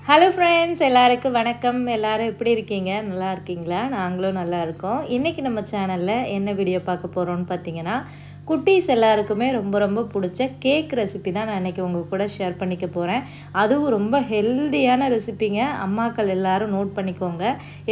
Hello friends, எல்லாருக்கும் வணக்கம். எல்லாரும் எப்படி இருக்கீங்க? நல்லா இருக்கீங்களா? நாங்களும் நல்லா இருக்கோம். இன்றைக்கி நம்ம சேனலில் என்ன வீடியோ பார்க்க போகிறோம்னு பார்த்தீங்கன்னா, குட்டீஸ் எல்லாருக்குமே ரொம்ப ரொம்ப பிடிச்ச கேக் ரெசிபி தான் நான் இன்றைக்கி உங்கள் கூட ஷேர் பண்ணிக்க போகிறேன். அதுவும் ரொம்ப ஹெல்தியான ரெசிபிங்க. அம்மாக்கள் எல்லோரும் நோட் பண்ணிக்கோங்க.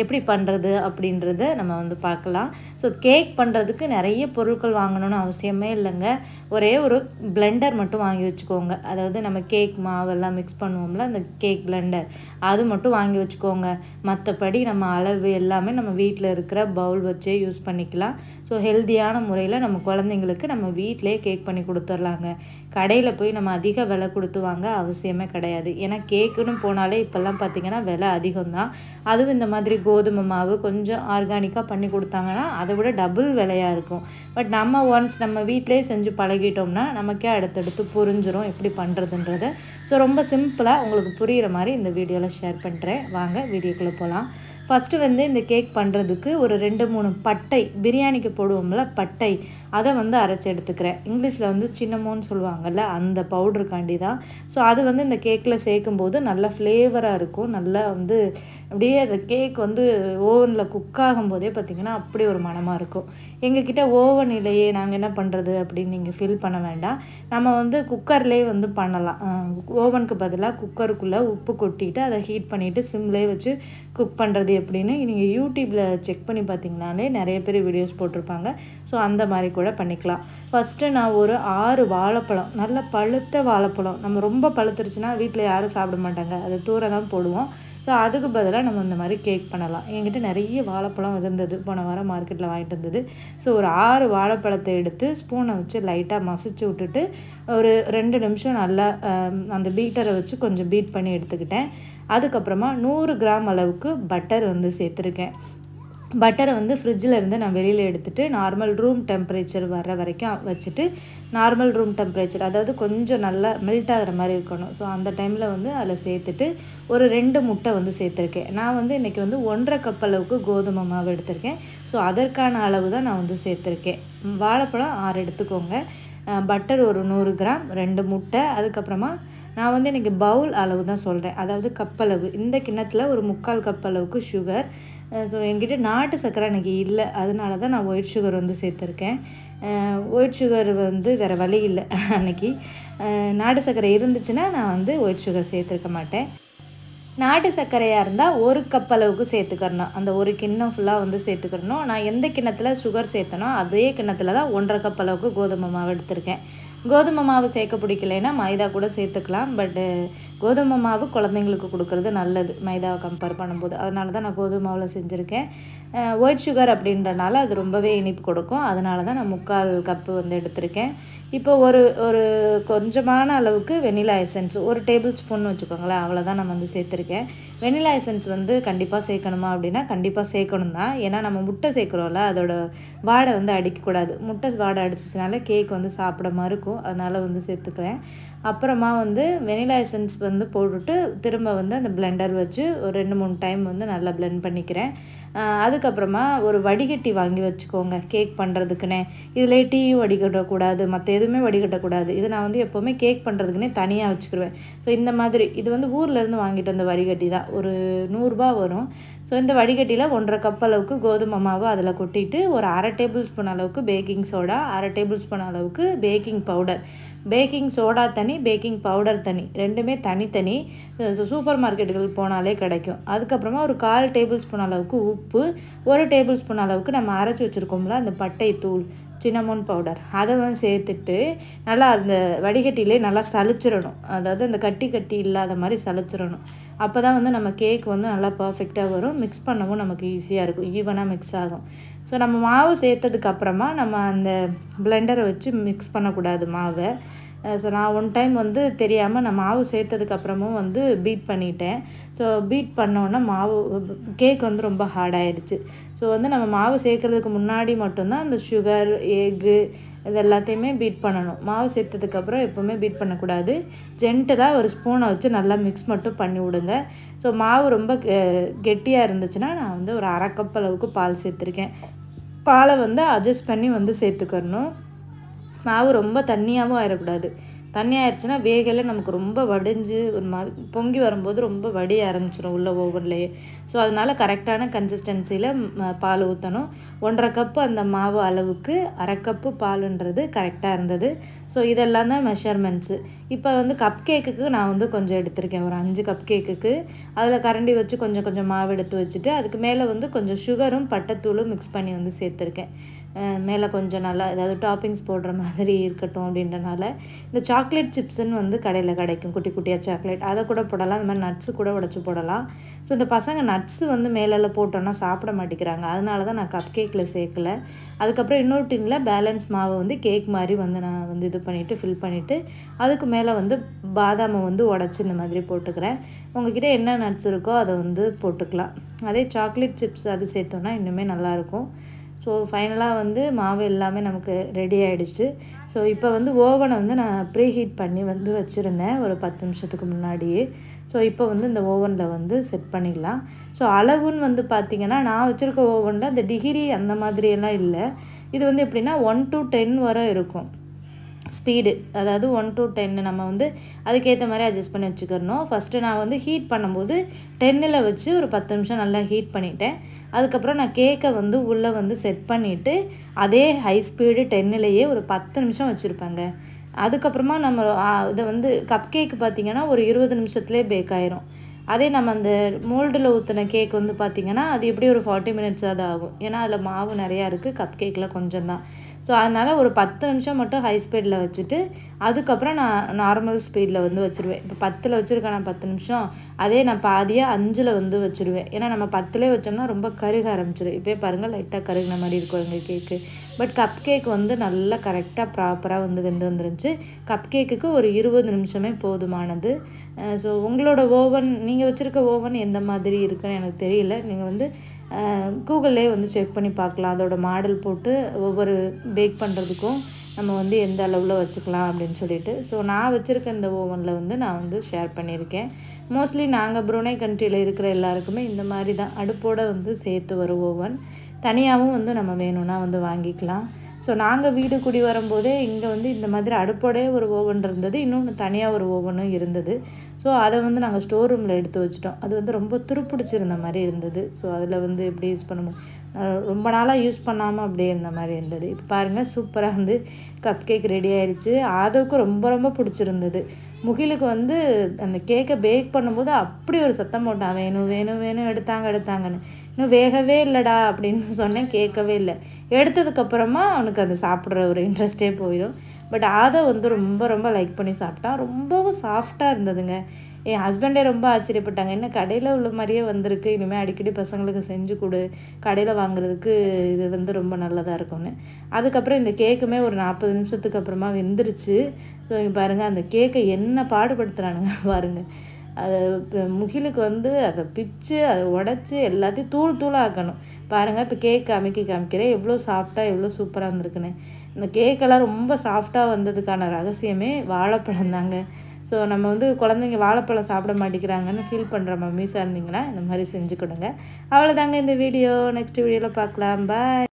எப்படி பண்ணுறது அப்படின்றத நம்ம பார்க்கலாம். ஸோ கேக் பண்ணுறதுக்கு நிறைய பொருட்கள் வாங்கணும்னு அவசியமே இல்லைங்க. ஒரே ஒரு பிளெண்டர் மட்டும் வாங்கி வச்சுக்கோங்க. அதாவது நம்ம கேக் மாவெல்லாம் மிக்ஸ் பண்ணுவோம்ல, அந்த கேக் பிளெண்டர் அது மட்டும் வாங்கி வச்சுக்கோங்க. மற்றபடி நம்ம அளவு எல்லாமே நம்ம வீட்டில் இருக்கிற பவுல் வச்சே யூஸ் பண்ணிக்கலாம். ஸோ ஹெல்தியான முறையில் நம்ம குழந்தைங்களுக்கு நம்ம வீட்டிலே கேக் பண்ணி கொடுத்துர்லாங்க. கடையில் போய் நம்ம அதிக விலை கொடுத்து வாங்க அவசியமே கிடையாது. ஏன்னா கேக்குன்னு போனாலே இப்போல்லாம் பார்த்திங்கன்னா விலை அதிகம்தான். அதுவும் இந்த மாதிரி கோதுமை மாவு கொஞ்சம் ஆர்கானிக்காக பண்ணி கொடுத்தாங்கன்னா அதை விட டபுள் விலையாக இருக்கும். பட் நம்ம ஒன்ஸ் நம்ம வீட்டிலே செஞ்சு பழகிட்டோம்னா நமக்கே அடுத்தடுத்து புரிஞ்சிடும் எப்படி பண்ணுறதுன்றத. ஸோ ரொம்ப சிம்பிளாக உங்களுக்கு புரிகிற மாதிரி இந்த வீடியோவில் ஷேர் பண்ணுறேன். வாங்க வீடியோக்குள்ளே போகலாம். ஃபஸ்ட்டு இந்த கேக் பண்ணுறதுக்கு ஒரு 2-3 பட்டை, பிரியாணிக்கு போடுவோம்ல பட்டை, அதை அரைச்சி எடுத்துக்கிறேன். இங்கிலீஷில் சின்னமோன்னு சொல்லுவாங்கள்ல, அந்த பவுடருக்காண்டி தான். ஸோ அது இந்த கேக்கில் சேர்க்கும்போது நல்லா ஃப்ளேவராக இருக்கும். நல்லா அப்படியே அந்த கேக் ஓவனில் குக் ஆகும்போதே பார்த்திங்கன்னா அப்படி ஒரு மணமாக இருக்கும். எங்ககிட்ட ஓவன் இல்லையே, நாங்கள் என்ன பண்ணுறது அப்படின்னு நீங்கள் ஃபீல் பண்ண வேண்டாம். நம்ம குக்கர்லேயே பண்ணலாம். ஓவனுக்கு பதிலாக குக்கருக்குள்ளே உப்பு கொட்டிட்டு அதை ஹீட் பண்ணிவிட்டு சிம்லேயே வச்சு குக் பண்ணுறது எப்படின்னு நீங்கள் யூடியூப்பில் செக் பண்ணி பார்த்திங்கனாலே நிறைய பேர் வீடியோஸ் போட்டிருப்பாங்க. ஸோ அந்த மாதிரி கூட பண்ணிக்கலாம். ஃபஸ்ட்டு நான் ஒரு 6 வாழைப்பழம், நல்ல பழுத்த வாழைப்பழம், நம்ம ரொம்ப பழுத்துருச்சுன்னா வீட்டில் யாரும் சாப்பிட மாட்டாங்க, அதை தூர தான் போடுவோம். ஸோ அதுக்கு பதிலாக நம்ம இந்த மாதிரி கேக் பண்ணலாம். என்கிட்ட நிறைய வாழைப்பழம் இருந்தது, போன வாரம் மார்க்கெட்டில் வாங்கிட்டு இருந்தது. ஸோ ஒரு 6 வாழைப்பழத்தை எடுத்து ஸ்பூனை வச்சு லைட்டாக மசிச்சு விட்டுட்டு ஒரு 2 நிமிஷம் நல்லா அந்த பீட்டரை வச்சு கொஞ்சம் பீட் பண்ணி எடுத்துக்கிட்டேன். அதுக்கப்புறமா 100 கிராம் அளவுக்கு பட்டர் சேர்த்துருக்கேன். பட்டரை ஃப்ரிட்ஜில் இருந்து நான் வெளியில் எடுத்துகிட்டு நார்மல் ரூம் டெம்பரேச்சர் வர்ற வரைக்கும் வச்சுட்டு, நார்மல் ரூம் டெம்பரேச்சர் அதாவது கொஞ்சம் நல்லா மெல்ட் ஆகிற மாதிரி இருக்கணும். ஸோ அந்த டைமில் அதில் சேர்த்துட்டு ஒரு 2 முட்டை சேர்த்துருக்கேன். நான் இன்றைக்கி 1.5 கப் அளவுக்கு கோதுமை மாவு எடுத்திருக்கேன். ஸோ அதற்கான அளவு தான் நான் சேர்த்துருக்கேன். வாழைப்பழம் 6 எடுத்துக்கோங்க, பட்டர் ஒரு 100 கிராம், 2 முட்டை, அதுக்கப்புறமா நான் இன்றைக்கி பவுல் அளவு தான் சொல்கிறேன், அதாவது கப் அளவு. இந்த கிண்ணத்தில் ஒரு 3/4 கப் அளவுக்கு சுகர். ஸோ என்கிட்ட நாட்டு சர்க்கரை அன்றைக்கி இல்லை, அதனால தான் நான் ஒயிட் சுகர் சேர்த்துருக்கேன். ஒயிட் சுகர் வேறு வழி இல்லை. அன்றைக்கி நாட்டு சர்க்கரை இருந்துச்சுன்னா நான் ஒயிட் சுகர் சேர்த்துருக்க மாட்டேன். நாட்டு சர்க்கரையாக இருந்தால் 1 கப் அளவுக்கு சேர்த்துக்கிறணும். அந்த ஒரு கிண்ணம் ஃபுல்லாக சேர்த்துக்கிறணும். நான் எந்த கிண்ணத்தில் சுகர் சேர்த்தனோ அதே கிண்ணத்தில் தான் 1.5 கப் அளவுக்கு கோதுமை மாவு எடுத்திருக்கேன். கோதுமை மாவு சேர்க்க பிடிக்கலைன்னா மைதா கூட சேர்த்துக்கலாம். பட்டு கோதுமை மாவு குழந்தைங்களுக்கு கொடுக்குறது நல்லது மைதாவை கம்பேர் பண்ணும்போது. அதனால தான் நான் கோதுமை மாவில் செஞ்சுருக்கேன். ஒயிட் சுகர் அப்படின்றனால அது ரொம்பவே இனிப்பு கொடுக்கும். அதனால தான் நான் 3/4 கப்பு எடுத்திருக்கேன். இப்போ ஒரு கொஞ்சமான அளவுக்கு வெனிலா எசன்ஸ், 1 டேபிள் ஸ்பூன் வச்சுக்கோங்களேன், அவ்வளோதான் நான் சேர்த்துருக்கேன். வெனிலா எசன்ஸ் சேர்க்கணுமா அப்படின்னா கண்டிப்பாக சேர்க்கணும் தான். ஏன்னா நம்ம முட்டை சேர்க்குறோம்ல, அதோட வாடை அடிக்கக்கூடாது. முட்டை வாடை அடிச்சிச்சினால கேக் சாப்பிடாம இருக்கும். அதனால் சேர்த்துக்கிறேன். அப்புறமா வெனிலா எசன்ஸ் போட்டுட்டு திரும்ப அந்த பிளெண்டர் வச்சு ஒரு 2-3 டைம் நல்லா பிளெண்ட் பண்ணிக்கிறேன். அதுக்கப்புறமா ஒரு வடிகட்டி வாங்கி வச்சுக்கோங்க கேக் பண்ணுறதுக்குன்னே. இதில் டீயும் வடிகட்டக்கூடாது, மற்ற எதுவுமே வடிகட்டக்கூடாது. இது நான் எப்போவுமே கேக் பண்ணுறதுக்குன்னே தனியாக வச்சுக்கிடுவேன். ஸோ இந்த மாதிரி இது ஊர்லேருந்து வாங்கிட்டு வந்த வடிகட்டி தான், ஒரு 100 ரூபா வரும். ஸோ இந்த வடிகட்டியில் 1.5 கப் அளவுக்கு கோதுமை மாவு அதில் கொட்டிட்டு ஒரு 1/2 டேபிள் ஸ்பூன் அளவுக்கு பேக்கிங் சோடா, 1/2 டேபிள் ஸ்பூன் அளவுக்கு பேக்கிங் பவுடர். பேக்கிங் சோடா தனி, பேக்கிங் பவுடர் தனி, ரெண்டுமே தனித்தனி. சூப்பர் மார்க்கெட்டுகள் போனாலே கிடைக்கும். அதுக்கப்புறமா ஒரு 1/4 டேபிள் ஸ்பூன் அளவுக்கு உப்பு, 1 டேபிள் ஸ்பூன் அளவுக்கு நம்ம அரைச்சி வச்சுருக்கோம்ல அந்த பட்டை தூள், சின்னமோன் பவுடர், அதை சேர்த்துட்டு நல்லா அந்த வடிகட்டிலே நல்லா சலிச்சிடணும். அதாவது அந்த கட்டி இல்லாத மாதிரி சலிச்சிடணும். அப்போ தான் நம்ம கேக் நல்லா பர்ஃபெக்டாக வரும். மிக்ஸ் பண்ணவும் நமக்கு ஈஸியாக இருக்கும், ஈவனாக மிக்ஸ் ஆகும். ஸோ நம்ம மாவு சேர்த்ததுக்கப்புறமா நம்ம அந்த பிளெண்டரை வச்சு மிக்ஸ் பண்ணக்கூடாது மாவை. ஸோ நான் 1 டைம் தெரியாமல் நான் மாவு சேர்த்ததுக்கப்புறமும் பீட் பண்ணிட்டேன். ஸோ பீட் பண்ணோன்னா மாவு கேக் ரொம்ப ஹார்டாகிடுச்சு. ஸோ நம்ம மாவு சேர்க்குறதுக்கு முன்னாடி மட்டும்தான் அந்த சுகர், எக்கு இது எல்லாத்தையுமே பீட் பண்ணணும். மாவு சேர்த்ததுக்கப்புறம் எப்போவுமே பீட் பண்ணக்கூடாது. ஜென்டலாக ஒரு ஸ்பூனை வச்சு நல்லா மிக்ஸ் மட்டும் பண்ணி விடுங்க. ஸோ மாவு ரொம்ப கெட்டியாக இருந்துச்சுன்னா நான் ஒரு 1/2 கப் அளவுக்கு பால் சேர்த்துருக்கேன். பாலை அட்ஜஸ்ட் பண்ணி சேர்த்துக்கணும். மாவு ரொம்ப தண்ணியாகவும் ஆயிடக்கூடாது. தண்ணி ஆயிடுச்சுன்னா வேகலை நமக்கு ரொம்ப வடிஞ்சு ஒரு மாதிரி பொங்கி வரும்போது ரொம்ப வடிய ஆரம்பிச்சிடும் உள்ள ஓவன்லேயே. ஸோ அதனால் கரெக்டான கன்சிஸ்டன்சியில் பால் ஊற்றணும். 1.5 கப்பு அந்த மாவு அளவுக்கு 1/2 கப்பு பாலுன்றது கரெக்டாக இருந்தது. ஸோ இதெல்லாம் தான் மெஷர்மெண்ட்ஸு. இப்போ வந்து கப் கேக்குக்கு நான் வந்து கொஞ்சம் எடுத்திருக்கேன், ஒரு 5 கப் கேக்குக்கு. அதில் கரண்டி வச்சு கொஞ்சம் கொஞ்சம் மாவு எடுத்து வச்சுட்டு அதுக்கு மேலே வந்து கொஞ்சம் சுகரும் பட்டைத்தூளும் மிக்ஸ் பண்ணி வந்து சேர்த்துருக்கேன். மேலே கொஞ்சம் நல்லா ஏதாவது டாப்பிங்ஸ் போடுற மாதிரி இருக்கட்டும் அப்படின்றனால. இந்த சாக்லேட் சிப்ஸுன்னு வந்து கடையில் கிடைக்கும், குட்டி குட்டியாக சாக்லேட், அதை கூட போடலாம். அந்த மாதிரி நட்ஸு கூட உடச்சி போடலாம். ஸோ இந்த பசங்க நட்ஸு வந்து மேலே போட்டோன்னா சாப்பிட மாட்டேங்கிறாங்க, அதனால தான் நான் கப் கேக்கில் சேர்க்கலை. அதுக்கப்புறம் இன்னொரு டின்னில் பேலன்ஸ் மாவை வந்து கேக் மாதிரி வந்து நான் வந்து இது பண்ணிவிட்டு ஃபில் பண்ணிவிட்டு அதுக்கு மேலே வந்து பாதாமை வந்து உடச்சி இந்த மாதிரி போட்டுக்கிறேன். உங்கள்கிட்ட என்ன நட்ஸ் இருக்கோ அதை வந்து போட்டுக்கலாம். அதே சாக்லேட் சிப்ஸ் அது சேர்த்தோன்னா இன்னுமே நல்லாயிருக்கும். ஸோ ஃபைனலாக வந்து மாவு எல்லாமே நமக்கு ரெடி ஆகிடுச்சு. ஸோ இப்போ வந்து ஓவனை வந்து நான் ப்ரீ ஹீட் பண்ணி வந்து வச்சுருந்தேன் ஒரு 10 நிமிஷத்துக்கு முன்னாடியே. ஸோ இப்போ வந்து இந்த ஓவனில் வந்து செட் பண்ணிடலாம். ஸோ அளவுன்னு வந்து பார்த்திங்கன்னா நான் வச்சுருக்க ஓவனில் இந்த டிகிரி அந்த மாதிரியெல்லாம் இல்லை. இது வந்து எப்படின்னா 1 to 10 வரை இருக்கும் ஸ்பீடு. அதாவது 1 to 10 நம்ம வந்து அதுக்கேற்ற மாதிரி அட்ஜஸ்ட் பண்ணி வச்சுக்கிறணும். ஃபஸ்ட்டு நான் வந்து ஹீட் பண்ணும்போது 10ல் வச்சு ஒரு 10 நிமிஷம் நல்லா ஹீட் பண்ணிவிட்டேன். அதுக்கப்புறம் நான் கேக்கை வந்து உள்ளே வந்து செட் பண்ணிவிட்டு அதே ஹை ஸ்பீடு 10லேயே ஒரு 10 நிமிஷம் வச்சுருப்பேங்க. அதுக்கப்புறமா நம்ம இதை வந்து கப் கேக்கு பார்த்திங்கன்னா ஒரு 20 நிமிஷத்துலேயே பேக் ஆயிரும். அதே நம்ம அந்த மோல்டில் ஊற்றின கேக் வந்து பார்த்திங்கன்னா அது எப்படி ஒரு 40 மினிட்ஸாக தான் ஆகும். ஏன்னா அதில் மாவு நிறையா இருக்குது, கப் கேக்கில் கொஞ்சம் தான். ஸோ அதனால் ஒரு 10 நிமிஷம் மட்டும் ஹை ஸ்பீடில் வச்சுட்டு அதுக்கப்புறம் நான் நார்மல் ஸ்பீடில் வந்து வச்சுருவேன். இப்போ 10ல் வச்சுருக்கேன் நான் 10 நிமிஷம், அதே நான் பாதியாக 5ல் வந்து வச்சுருவேன். ஏன்னா நம்ம 10லே வச்சோம்னா ரொம்ப கருக ஆரம்பிச்சிடும். இப்போயே பாருங்கள் லைட்டாக கருகின மாதிரி இருக்கும் எங்கள் கேக்கு. பட் கப் கேக் வந்து நல்லா கரெக்டாக ப்ராப்பராக வந்து வெந்து வந்துருந்துச்சு. கப் கேக்குக்கு ஒரு 20 நிமிஷமே போதுமானது. ஸோ உங்களோட ஓவன், நீங்கள் வச்சுருக்க ஓவன் எந்த மாதிரி இருக்குன்னு எனக்கு தெரியல. நீங்கள் வந்து கூகுள்லேயே வந்து செக் பண்ணி பார்க்கலாம். அதோட மாடல் போட்டு ஒவ்வொரு பேக் பண்ணுறதுக்கும் நம்ம வந்து எந்த அளவில் வச்சுக்கலாம் அப்படின்னு சொல்லிட்டு. ஸோ நான் வச்சுருக்க இந்த ஓவனில் வந்து நான் வந்து ஷேர் பண்ணியிருக்கேன். மோஸ்ட்லி நாங்கள் ப்ரூனே கண்ட்ரியில் இருக்கிற எல்லாருக்குமே இந்த மாதிரி தான் அடுப்போடு வந்து சேர்த்து வரும் ஓவன். தனியாகவும் வந்து நம்ம வேணும்னா வந்து வாங்கிக்கலாம். ஸோ நாங்கள் வீடு குடி வரும்போதே இங்கே வந்து இந்த மாதிரி அடுப்போடே ஒரு ஓவன் இருந்தது, இன்னொன்று தனியாக ஒரு ஓவனும் இருந்தது. ஸோ அதை வந்து நாங்கள் ஸ்டோர் ரூமில் எடுத்து வச்சிட்டோம். அது வந்து ரொம்ப துருப்பிடிச்சிருந்த மாதிரி இருந்தது. ஸோ அதில் வந்து எப்படி யூஸ் பண்ண ரொம்ப நாளாக யூஸ் பண்ணாமல் அப்படியே இருந்த மாதிரி இருந்தது. இப்போ பாருங்கள் சூப்பராக வந்து கப் கேக் ரெடி ஆகிடுச்சு. ஆதவுக்கு ரொம்ப ரொம்ப பிடிச்சிருந்தது. முகிலுக்கு வந்து அந்த கேக்கை பேக் பண்ணும்போது அப்படி ஒரு சத்தம் போட்டான், வேணும் வேணும் வேணும் எடுத்தாங்கன்னு. இன்னும் வேகவே இல்லைடா அப்படின்னு சொன்னேன், கேட்கவே இல்லை. எடுத்ததுக்கப்புறமா அவனுக்கு அந்த சாப்பிட்ற ஒரு இன்ட்ரெஸ்ட்டே போயிடும். பட் அதை வந்து ரொம்ப ரொம்ப லைக் பண்ணி சாப்பிட்டான். ரொம்பவும் சாஃப்டாக இருந்ததுங்க. என் ஹஸ்பண்டே ரொம்ப ஆச்சரியப்பட்டாங்க, என்ன கடையில் உள்ள மாதிரியே வந்திருக்கு, இனிமேல் அடிக்கடி பசங்களுக்கு செஞ்சு கொடு, கடையில் வாங்குறதுக்கு இது வந்து ரொம்ப நல்லதாக இருக்கும்னு. அதுக்கப்புறம் இந்த கேக்குமே ஒரு 40 நிமிஷத்துக்கு அப்புறமா வெந்துருச்சு. ஸோ இங்கே பாருங்கள் அந்த கேக்கை என்ன பாடுபடுத்துகிறானுங்க பாருங்கள். அதை முகிலுக்கு வந்து அதை பிச்சு அதை உடச்சி எல்லாத்தையும் தூளாக ஆக்கணும். பாருங்கள் இப்போ கேக் காமிக்கிறேன் எவ்வளோ சாஃப்டாக எவ்வளோ சூப்பராக வந்திருக்குன்னு. இந்த கேக்கெல்லாம் ரொம்ப சாஃப்டாக வந்ததுக்கான ரகசியமே வாழைப்பழம் தாங்க. ஸோ நம்ம வந்து குழந்தைங்க வாழைப்பழம் சாப்பிட மாட்டேங்கிறாங்கன்னு ஃபீல் பண்ணுற மம்மிஸாக இருந்தீங்கன்னா இந்த மாதிரி செஞ்சு கொடுங்க. அவ்வளோதாங்க இந்த வீடியோ. நெக்ஸ்ட் வீடியோவில் பார்க்கலாம். பாய்.